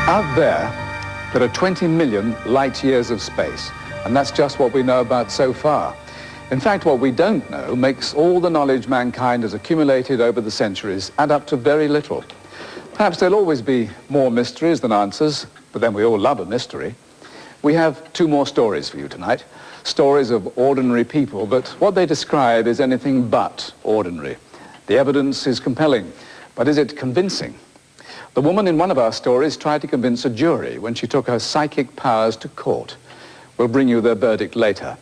Out there are 20 million light years of space, and that's just what we know about so far. In fact, what we don't know makes all the knowledge mankind has accumulated over the centuries add up to very little. Perhaps there'll always be more mysteries than answers, but then we all love a mystery. We have two more stories for you tonight, stories of ordinary people, but what they describe is anything but ordinary. The evidence is compelling, but is it convincing? The woman in one of our stories tried to convince a jury when she took her psychic powers to court. We'll bring you their verdict later.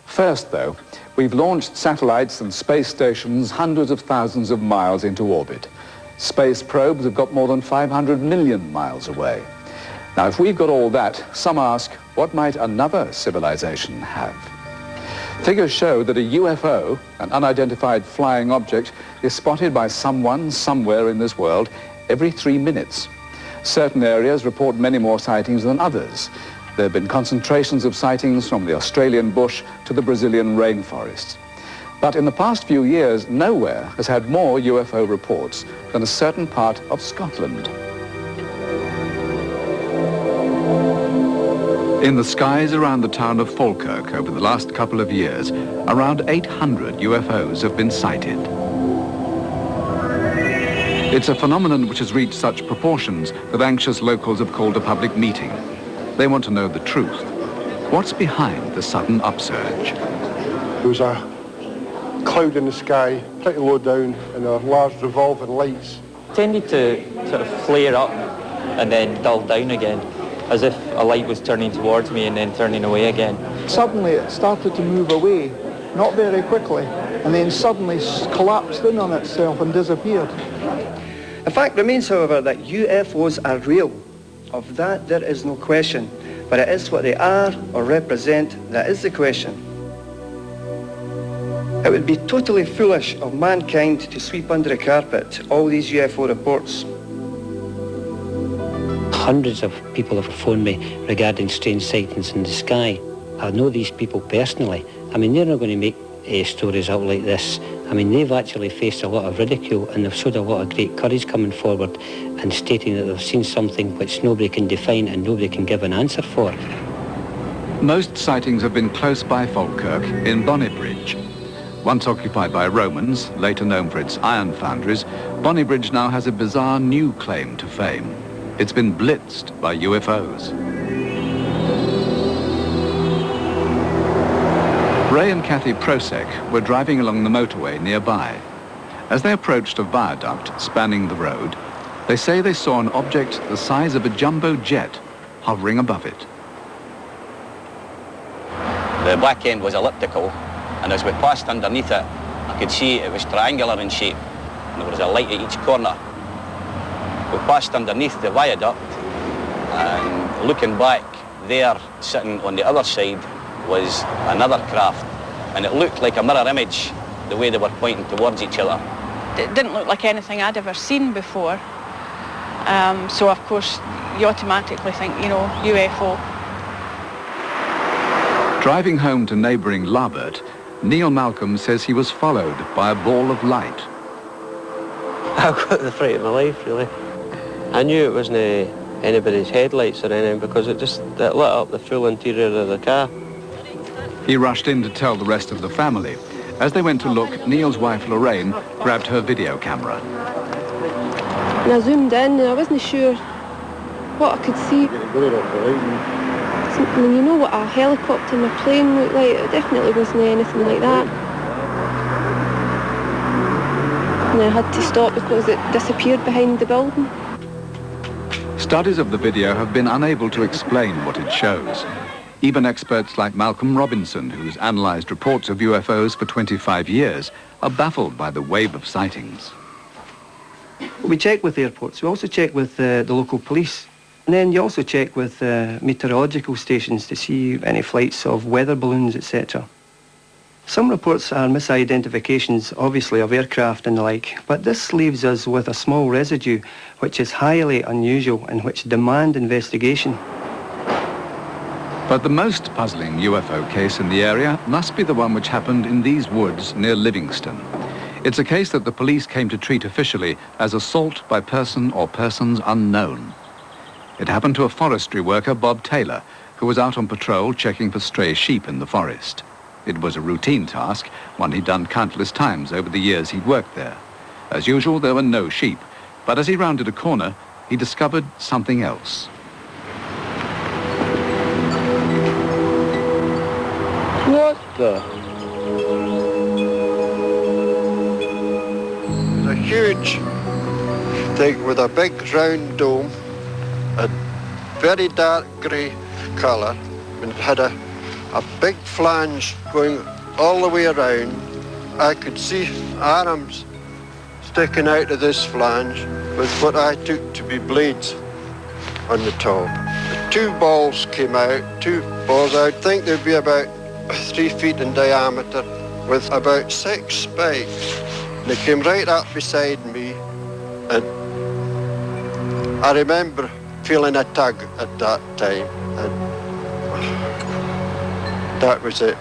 First, though, we've launched satellites and space stations hundreds of thousands of miles into orbit. Space probes have got more than 500 million miles away. Now, if we've got all that, some ask, what might another civilization have? Figures show that a UFO, an unidentified flying object, is spotted by someone somewhere in this world every 3 minutes. Certain areas report many more sightings than others. There have been concentrations of sightings from the Australian bush to the Brazilian rainforests. But in the past few years, nowhere has had more UFO reports than a certain part of Scotland. In the skies around the town of Falkirk over the last couple of years, around 800 UFOs have been sighted. It's a phenomenon which has reached such proportions that anxious locals have called a public meeting. They want to know the truth. What's behind the sudden upsurge? There was a cloud in the sky, pretty low down, and there were large revolving lights. Tended to sort of flare up and then dull down again, as if a light was turning towards me and then turning away again. Suddenly it started to move away, not very quickly, and then suddenly collapsed in on itself and disappeared. The fact remains, however, that UFOs are real. Of that there is no question, but it is what they are or represent that is the question. It would be totally foolish of mankind to sweep under the carpet all these UFO reports. Hundreds of people have phoned me regarding strange sightings in the sky. I know these people personally. I mean, they're not going to make stories out like this. I mean, they've actually faced a lot of ridicule, and they've showed a lot of great courage coming forward and stating that they've seen something which nobody can define and nobody can give an answer for. Most sightings have been close by Falkirk in Bonnybridge. Once occupied by Romans, later known for its iron foundries, Bonnybridge now has a bizarre new claim to fame. It's been blitzed by UFOs. Ray and Kathy Prosek were driving along the motorway nearby. As they approached a viaduct spanning the road, they say they saw an object the size of a jumbo jet hovering above it. The back end was elliptical, and as we passed underneath it, I could see it was triangular in shape, and there was a light at each corner. We passed underneath the viaduct, and looking back, there, sitting on the other side, was another craft, and it looked like a mirror image, the way they were pointing towards each other. It didn't look like anything I'd ever seen before, so of course you automatically think, you know, UFO. Driving home to neighbouring Larbert, Neil Malcolm says he was followed by a ball of light. I got the fright of my life, really. I knew it wasn't anybody's headlights or anything because it lit up the full interior of the car. He rushed in to tell the rest of the family. As they went to look, Neil's wife Lorraine grabbed her video camera. And I zoomed in and I wasn't sure what I could see. I mean, you know what a helicopter and a plane looked like? It definitely wasn't anything like that. And I had to stop because it disappeared behind the building. Studies of the video have been unable to explain what it shows. Even experts like Malcolm Robinson, who's analysed reports of UFOs for 25 years, are baffled by the wave of sightings. We check with airports. We also check with the local police. And then you also check with meteorological stations to see any flights of weather balloons, etc. Some reports are misidentifications, obviously, of aircraft and the like, but this leaves us with a small residue which is highly unusual and which demand investigation. But the most puzzling UFO case in the area must be the one which happened in these woods near Livingston. It's a case that the police came to treat officially as assault by person or persons unknown. It happened to a forestry worker, Bob Taylor, who was out on patrol checking for stray sheep in the forest. It was a routine task, one he'd done countless times over the years he'd worked there. As usual, there were no sheep, but as he rounded a corner, he discovered something else. What the? It's a huge thing with a big round dome, a very dark grey colour, and it had a big flange going all the way around. I could see arms sticking out of this flange with what I took to be blades on the top. The two balls came out, two balls, I would think they'd be about 3 feet in diameter with about 6 spikes. They came right up beside me, and I remember feeling a tug at that time, and that was it.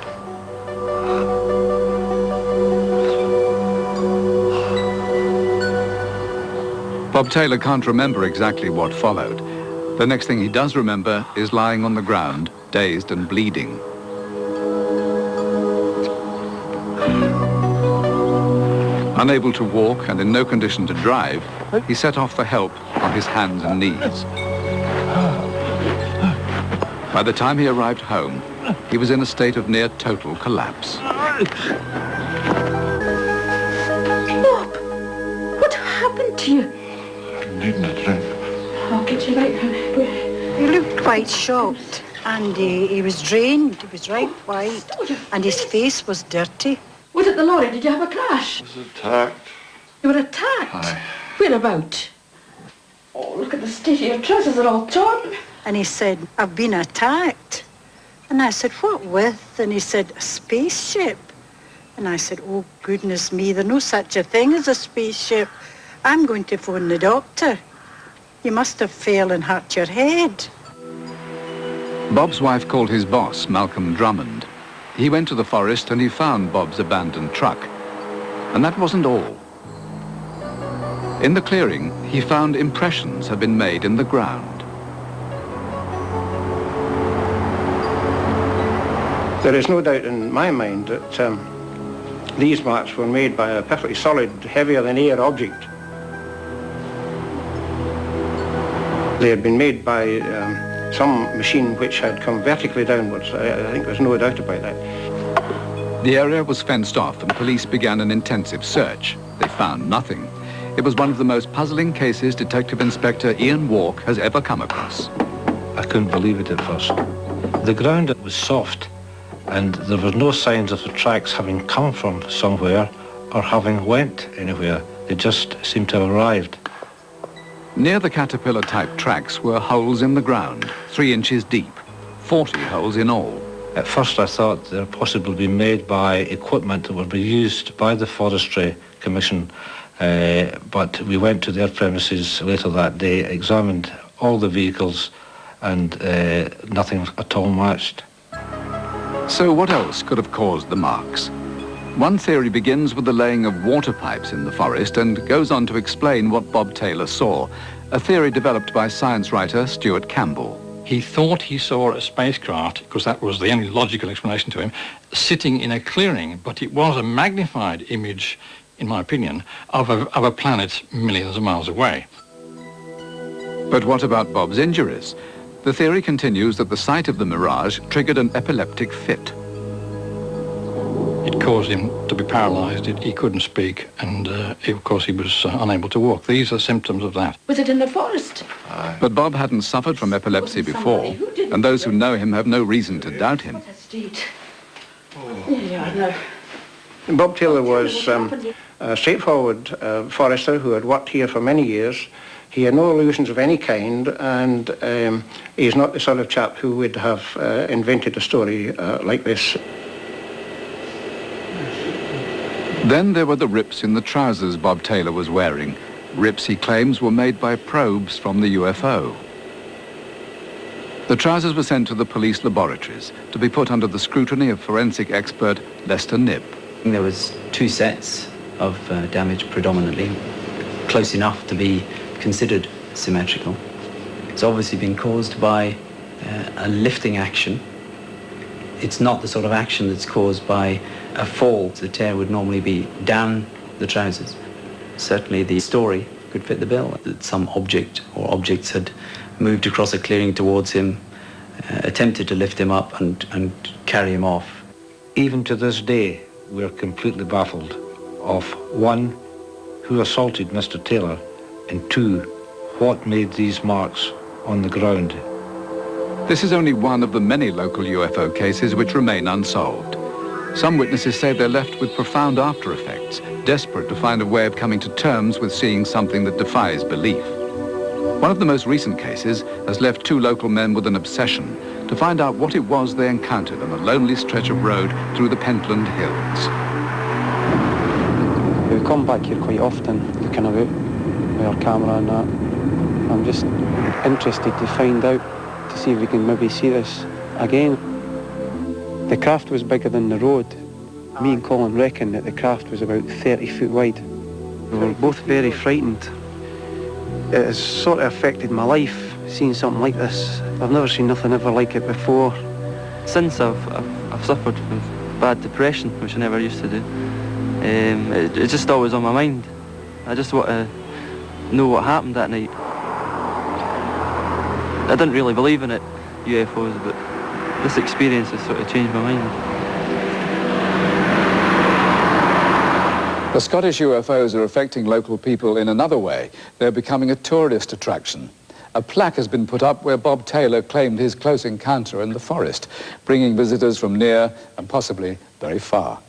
Bob Taylor can't remember exactly what followed. The next thing he does remember is lying on the ground, dazed and bleeding. Unable to walk and in no condition to drive, he set off for help on his hands and knees. By the time he arrived home, he was in a state of near total collapse. Bob, what happened to you? Needing a drink. I'll get you right now. He looked quite shocked, and he was drained. He was right white, and his face was dirty. Was it the lorry? Did you have a crash? I was attacked. You were attacked? Aye. Whereabout? Oh, look at the state of your trousers, are all torn. And he said, I've been attacked. And I said, what with? And he said, a spaceship. And I said, oh, goodness me, there's no such a thing as a spaceship. I'm going to phone the doctor. You must have fell and hurt your head. Bob's wife called his boss, Malcolm Drummond. He went to the forest and he found Bob's abandoned truck. And that wasn't all. In the clearing, he found impressions had been made in the ground. There is no doubt in my mind that these marks were made by a perfectly solid, heavier-than-air object. They had been made by some machine which had come vertically downwards. I think there's no doubt about that. The area was fenced off and police began an intensive search. They found nothing. It was one of the most puzzling cases Detective Inspector Ian Walk has ever come across. I couldn't believe it at first. The ground was soft, and there were no signs of the tracks having come from somewhere or having went anywhere. They just seemed to have arrived. Near the caterpillar-type tracks were holes in the ground, 3 inches deep, 40 holes in all. At first I thought they were possibly being made by equipment that would be used by the Forestry Commission, but we went to their premises later that day, examined all the vehicles, and nothing at all matched. So what else could have caused the marks? One theory begins with the laying of water pipes in the forest and goes on to explain what Bob Taylor saw, a theory developed by science writer Stuart Campbell. He thought he saw a spacecraft, because that was the only logical explanation to him, sitting in a clearing, but it was a magnified image, in my opinion, of a planet millions of miles away. But what about Bob's injuries? The theory continues that the sight of the mirage triggered an epileptic fit. It caused him to be paralyzed. He couldn't speak, and of course he was unable to walk. These are symptoms of that. Was it in the forest? But Bob hadn't suffered from epilepsy before, and those who know him have no reason to doubt him. Yeah, Bob Taylor was a straightforward forester who had worked here for many years. He had no illusions of any kind, and he's not the sort of chap who would have invented a story like this. Then there were the rips in the trousers Bob Taylor was wearing. Rips, he claims, were made by probes from the UFO. The trousers were sent to the police laboratories to be put under the scrutiny of forensic expert Lester Knibb. There was 2 sets of damage predominantly, close enough to be considered symmetrical. It's obviously been caused by a lifting action. It's not the sort of action that's caused by a fall. The tear would normally be down the trousers. Certainly the story could fit the bill, that some object or objects had moved across a clearing towards him, attempted to lift him up and carry him off. Even to this day, we're completely baffled of, one, who assaulted Mr. Taylor, and two, what made these marks on the ground. This is only one of the many local UFO cases which remain unsolved. Some witnesses say they're left with profound after effects, desperate to find a way of coming to terms with seeing something that defies belief. One of the most recent cases has left two local men with an obsession to find out what it was they encountered on a lonely stretch of road through the Pentland Hills. We come back here quite often, looking about with our camera and that. I'm just interested to find out, to see if we can maybe see this again. The craft was bigger than the road. Me and Colin reckon that the craft was about 30 foot wide. We were both very frightened. It has sort of affected my life, seeing something like this. I've never seen nothing ever like it before. Since I've suffered with bad depression, which I never used to do, it's just always on my mind. I just want to know what happened that night. I didn't really believe in it, UFOs, but this experience has sort of changed my mind. The Scottish UFOs are affecting local people in another way. They're becoming a tourist attraction. A plaque has been put up where Bob Taylor claimed his close encounter in the forest, bringing visitors from near and possibly very far.